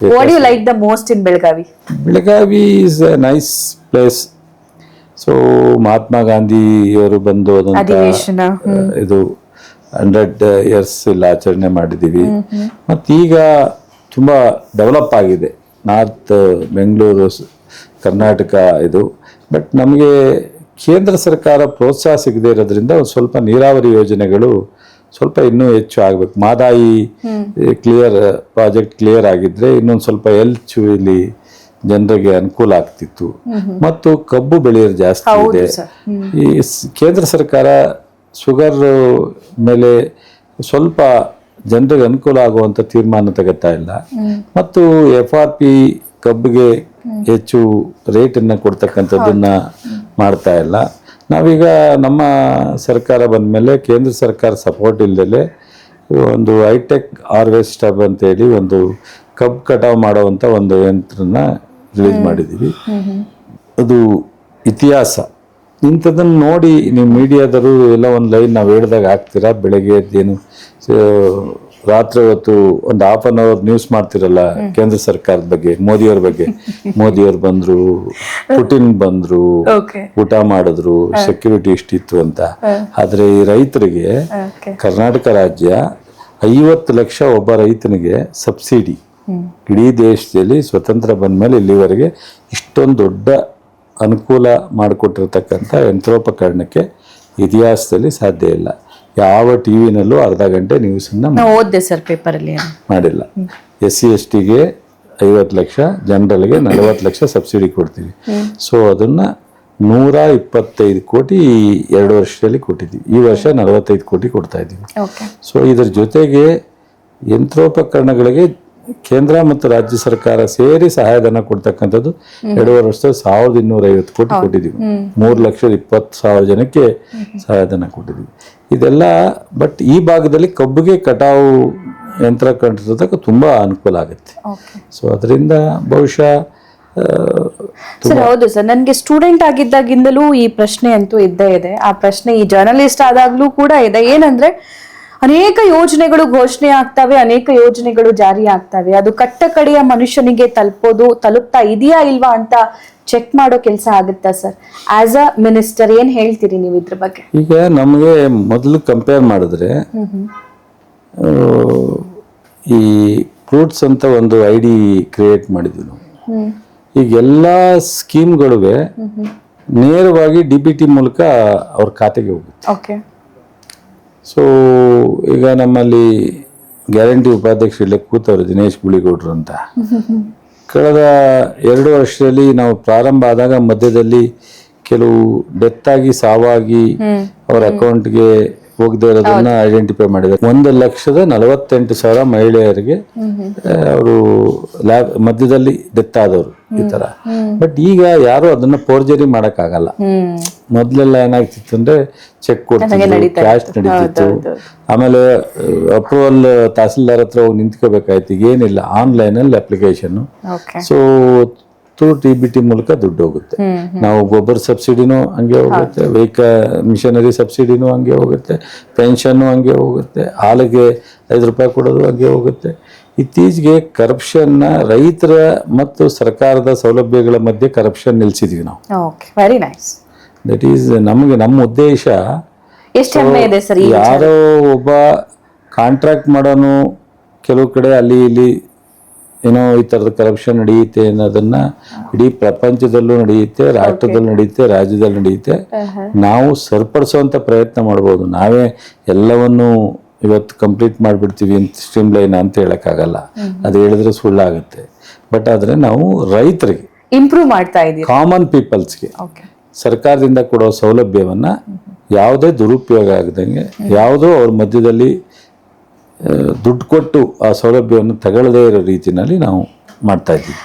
What do you like the most in Belgavi? Belgavi is a nice place. So Mahatma Gandhi ಅವರು ಬಂದು ಅಧಿವೇಶನ ಇದು 100 years ಇಲ್ಲಿ ಆಚರಣೆ ಮಾಡಿದ್ದೀವಿ. ಮತ್ತೀಗ ತುಂಬ ಡೆವಲಪ್ ಆಗಿದೆ ನಾರ್ತ್ ಬೆಂಗಳೂರು ಕರ್ನಾಟಕ ಇದು. ಬಟ್ ನಮಗೆ ಕೇಂದ್ರ ಸರ್ಕಾರ ಪ್ರೋತ್ಸಾಹ ಸಿಗದೇ ಇರೋದ್ರಿಂದ ಒಂದು ಸ್ವಲ್ಪ ನೀರಾವರಿ ಯೋಜನೆಗಳು ಸ್ವಲ್ಪ ಇನ್ನೂ ಹೆಚ್ಚು ಆಗಬೇಕು. ಮಾದಾಯಿ ಪ್ರಾಜೆಕ್ಟ್ ಕ್ಲಿಯರ್ ಆಗಿದ್ರೆ ಇನ್ನೊಂದು ಸ್ವಲ್ಪ ಹೆಚ್ಚು ಇಲ್ಲಿ ಜನರಿಗೆ ಅನುಕೂಲ ಆಗ್ತಿತ್ತು. ಮತ್ತು ಕಬ್ಬು ಬೆಳೆಯೋದು ಜಾಸ್ತಿ ಇದೆ. ಈ ಕೇಂದ್ರ ಸರ್ಕಾರ ಶುಗರ್ ಮೇಲೆ ಸ್ವಲ್ಪ ಜನರಿಗೆ ಅನುಕೂಲ ಆಗುವಂತ ತೀರ್ಮಾನ ತಗೋತಾ ಇಲ್ಲ. ಮತ್ತು FRP ಕಬ್ಬಿಗೆ ಹೆಚ್ಚು ರೇಟನ್ನು ಕೊಡ್ತಕ್ಕಂಥದ್ದನ್ನ ಮಾಡ್ತಾ ಇಲ್ಲ. ನಾವೀಗ ನಮ್ಮ ಸರ್ಕಾರ ಬಂದಮೇಲೆ ಕೇಂದ್ರ ಸರ್ಕಾರ ಸಪೋರ್ಟ್ ಇಲ್ಲದೆ ಒಂದು ಹೈಟೆಕ್ ಹಾರ್ವೆಸ್ಟರ್ ಅಂತೇಳಿ ಒಂದು ಕಬ್ಬು ಕಟಾವು ಮಾಡುವಂಥ ಒಂದು ಯಂತ್ರನ ರಿಲೀಸ್ ಮಾಡಿದ್ದೀವಿ. ಅದು ಇತಿಹಾಸ ಇಂಥದನ್ನು ನೋಡಿ ನೀವು ಮೀಡಿಯಾದರು ಎಲ್ಲ ಒಂದು ಲೈನ್ ನಾವು ಹೇಳಿದಾಗ ಹಾಕ್ತೀರಾ. ಬೆಳಗ್ಗೆ ಏನು ರಾತ್ರಿ ಹೊತ್ತು ಒಂದು ½ an hour ನ್ಯೂಸ್ ಮಾಡ್ತಿರಲ್ಲ ಕೇಂದ್ರ ಸರ್ಕಾರದ ಬಗ್ಗೆ, ಮೋದಿಯವ್ರ ಬಗ್ಗೆ. ಮೋದಿಯವ್ರು ಬಂದ್ರು, ಪುಟಿನ್ ಬಂದ್ರು, ಊಟ ಮಾಡಿದ್ರು, ಸೆಕ್ಯೂರಿಟಿ ಇಷ್ಟಿತ್ತು ಅಂತ. ಆದ್ರೆ ಈ ರೈತರಿಗೆ ಕರ್ನಾಟಕ ರಾಜ್ಯ 50 ಲಕ್ಷ ಒಬ್ಬ ರೈತನಿಗೆ ಸಬ್ಸಿಡಿ ಇಡೀ ದೇಶದಲ್ಲಿ ಸ್ವತಂತ್ರ ಬಂದ ಮೇಲೆ ಇಲ್ಲಿವರೆಗೆ ಇಷ್ಟೊಂದು ದೊಡ್ಡ ಅನುಕೂಲ ಮಾಡಿಕೊಟ್ಟಿರ್ತಕ್ಕಂಥ ಯಂತ್ರೋಪಕರಣಕ್ಕೆ ಇತಿಹಾಸದಲ್ಲಿ ಸಾಧ್ಯ ಇಲ್ಲ. ಯಾವ ಟಿವಿನಲ್ಲೂ ಅರ್ಧ ಗಂಟೆ ನ್ಯೂಸನ್ನ ಓದಿದೆ ಸರ್ ಪೇಪರಲ್ಲಿ ಮಾಡಿಲ್ಲ. SC STಗೆ 50 ಲಕ್ಷ, ಜನರಲ್ಗೆ 40 ಲಕ್ಷ ಸಬ್ಸಿಡಿ ಕೊಡ್ತೀವಿ. ಸೊ ಅದನ್ನ 125 ಕೋಟಿ 2 ವರ್ಷದಲ್ಲಿ ಕೊಟ್ಟಿದ್ದೀವಿ. ಈ ವರ್ಷ 45 ಕೋಟಿ ಕೊಡ್ತಾ ಇದ್ದೀವಿ. ಸೊ ಇದ್ರ ಜೊತೆಗೆ ಯಂತ್ರೋಪಕರಣಗಳಿಗೆ ಕೇಂದ್ರ ಮತ್ತು ರಾಜ್ಯ ಸರ್ಕಾರ ಸೇರಿ ಸಹಾಯಧನ ಕೊಡ್ತಕ್ಕಂಥದ್ದು 2.5 ವರ್ಷದಲ್ಲಿ 1250 ಕೋಟಿ ಕೊಟ್ಟಿದ್ದೀವಿ. 3,20,000 ಜನಕ್ಕೆ ಸಹಾಯಧನ ಕೊಟ್ಟಿದ್ದೀವಿ. ಇದೆಲ್ಲ ಬಟ್ ಈ ಭಾಗದಲ್ಲಿ ಕಬ್ಬಿಗೆ ಕಟಾವು ಯಂತ್ರ ಕಂಡಿರೋದಕ್ಕೆ ತುಂಬಾ ಅನುಕೂಲ ಆಗುತ್ತೆ. ಸೊ ಅದರಿಂದ ಬಹುಶಃ ಸರ್ ಹೌದು ಸರ್, ನನಗೆ ಸ್ಟೂಡೆಂಟ್ ಆಗಿದ್ದಾಗಿಂದಲೂ ಈ ಪ್ರಶ್ನೆ ಅಂತೂ ಇದ್ದೇ ಇದೆ. ಆ ಪ್ರಶ್ನೆ ಈ ಜರ್ನಲಿಸ್ಟ್ ಆದಾಗ್ಲೂ ಕೂಡ ಇದೆ. ಏನಂದ್ರೆ ಅನೇಕ ಯೋಜನೆಗಳು ಘೋಷಣೆ ಆಗ್ತವೆ, ಅನೇಕ ಯೋಜನೆಗಳು ಜಾರಿ ಆಗ್ತವೆ. ಅದು ಕಟ್ಟ ಕಡೆಯ ಮನುಷ್ಯನಿಗೆ ತಲುಪ್ತಾ ಇದೆಯಾ ಇಲ್ವಾ ಅಂತ ಚೆಕ್ ಮಾಡೋ ಕೆಲಸ ಆಗುತ್ತಾ ಸರ್? ಆಸ್ ಅ ಮಿನಿಸ್ಟರ್ ಏನ್ ಹೇಳ್ತೀರಿ ನೀವು ಇದ್ರ ಬಗ್ಗೆ? ಈಗ ನಮಗೆ ಮೊದಲು ಕಂಪೇರ್ ಮಾಡಿದ್ರೆ ಈ ಫ್ರೂಟ್ಸ್ ಅಂತ ಒಂದು ID ಕ್ರಿಯೇಟ್ ಮಾಡಿದ್ವಿ ನಾವು. ಈಗ ಎಲ್ಲಾ ಸ್ಕೀಮ್ಗಳಿಗೆ ನೇರವಾಗಿ DBT ಮೂಲಕ ಅವ್ರ ಖಾತೆಗೆ ಹೋಗುತ್ತೆ. ಸೊ ಈಗ ನಮ್ಮಲ್ಲಿ ಗ್ಯಾರಂಟಿ ಉಪಾಧ್ಯಕ್ಷರಲ್ಲಿ ಕೂತವ್ರು ದಿನೇಶ್ ಗುಳಿಗೌಡ್ರು ಅಂತ. ಕಳೆದ 2 ವರ್ಷದಲ್ಲಿ ನಾವು ಪ್ರಾರಂಭ ಆದಾಗ ಮಧ್ಯದಲ್ಲಿ ಕೆಲವು ಡೆತ್ ಆಗಿ ಸಾವಾಗಿ ಅವ್ರ ಅಕೌಂಟ್ಗೆ ಹೋಗದೆ ಇರೋದನ್ನ ಐಡೆಂಟಿಫೈ ಮಾಡಿದ್ದಾರೆ. 1,48,000 ಮಹಿಳೆಯರಿಗೆ ಅವರು ಮಧ್ಯದಲ್ಲಿ ಡೆತ್ ಆದವರು ಈ ತರ. ಬಟ್ ಈಗ ಯಾರು ಅದನ್ನ ಫೋರ್ಜರಿ ಮಾಡಕ್ ಆಗಲ್ಲ. ಮೊದ್ಲೆಲ್ಲ ಏನಾಗ್ತಿತ್ತು ಅಂದ್ರೆ ಚೆಕ್ ಕೊಡ್ತಿದ್ರು, ಕ್ಯಾಶ್ ನಡೀತಿತ್ತು. ಆಮೇಲೆ ಅಪ್ರೂವಲ್ ತಹಸೀಲ್ದಾರ್ ಹತ್ರ ಹೋಗಿ ನಿಂತ್ಕೋಬೇಕಾಯ್ತು. ಈಗ ಏನಿಲ್ಲ, ಆನ್ಲೈನ್ ಅಲ್ಲಿ ಅಪ್ಲಿಕೇಶನ್. ಸೊ ಥ್ರೂ DBT ಮೂಲಕ ದುಡ್ಡು ಹೋಗುತ್ತೆ. ನಾವು ಗೊಬ್ಬರ ಸಬ್ಸಿಡಿನೂ ಹಂಗೆ ಹೋಗುತ್ತೆ, ಮಿಷನರಿ ಸಬ್ಸಿಡಿನೂ ಹಂಗೆ ಹೋಗುತ್ತೆ, ಪೆನ್ಷನ್ನು ಹಂಗೆ ಹೋಗುತ್ತೆ, ಹಾಲಿಗೆ 5 ರೂಪಾಯಿ ಕೊಡೋದು ಹಂಗೆ ಹೋಗುತ್ತೆ. ಇತ್ತೀಚೆಗೆ ಕರಪ್ಷನ್ನ ರೈತರ ಮತ್ತು ಸರ್ಕಾರದ ಸೌಲಭ್ಯಗಳ ಮಧ್ಯೆ ಕರಪ್ಷನ್ ನಿಲ್ಸಿದ್ವಿ ನಾವು. Very nice. ದಟ್ ಈಸ್ ನಮ್ಮ ಉದ್ದೇಶ. ಯಾರೋ ಒಬ್ಬ ಕಾಂಟ್ರಾಕ್ಟ್ ಮಾಡೋನು ಕೆಲವು ಕಡೆ ಅಲ್ಲಿ ಇಲ್ಲಿ ಏನೋ ಈ ತರದ ಕರಪ್ಷನ್ ನಡೆಯುತ್ತೆ ಅನ್ನೋದನ್ನ ಇಡೀ ಪ್ರಪಂಚದಲ್ಲೂ ನಡೆಯುತ್ತೆ, ರಾಷ್ಟ್ರದಲ್ಲೂ ನಡೆಯುತ್ತೆ, ರಾಜ್ಯದಲ್ಲಿ ನಡೆಯುತ್ತೆ. ನಾವು ಸರಿಪಡಿಸುವಂತ ಪ್ರಯತ್ನ ಮಾಡ್ಬೋದು. ನಾವೇ ಎಲ್ಲವನ್ನು ಇವತ್ತು ಕಂಪ್ಲೀಟ್ ಮಾಡಿಬಿಡ್ತೀವಿ ಸ್ಟ್ರೀಮ್ ಲೈನ್ ಅಂತ ಹೇಳಕ್ಕಾಗಲ್ಲ. ಅದು ಹೇಳಿದ್ರೆ ಸುಳ್ಳಾಗುತ್ತೆ. ಬಟ್ ಆದ್ರೆ ನಾವು ರೈತರಿಗೆ ಇಂಪ್ರೂವ್ ಮಾಡ್ತಾ ಇದ್ದೀವಿ. ಕಾಮನ್ ಪೀಪಲ್ಸ್ಗೆ ಸರ್ಕಾರದಿಂದ ಕೊಡೋ ಸೌಲಭ್ಯವನ್ನ ಯಾವುದೇ ದುರುಪಯೋಗ ಆಗದಂಗೆ, ಯಾವುದೋ ಅವ್ರ ಮಧ್ಯದಲ್ಲಿ ದುಡ್ಡು ಕೊಟ್ಟು ಆ ಸೌಲಭ್ಯವನ್ನು ತಗೊಳ್ಳದೇ ಇರೋ ರೀತಿನಲ್ಲಿ ನಾವು ಮಾಡ್ತಾ ಇದ್ದೀವಿ.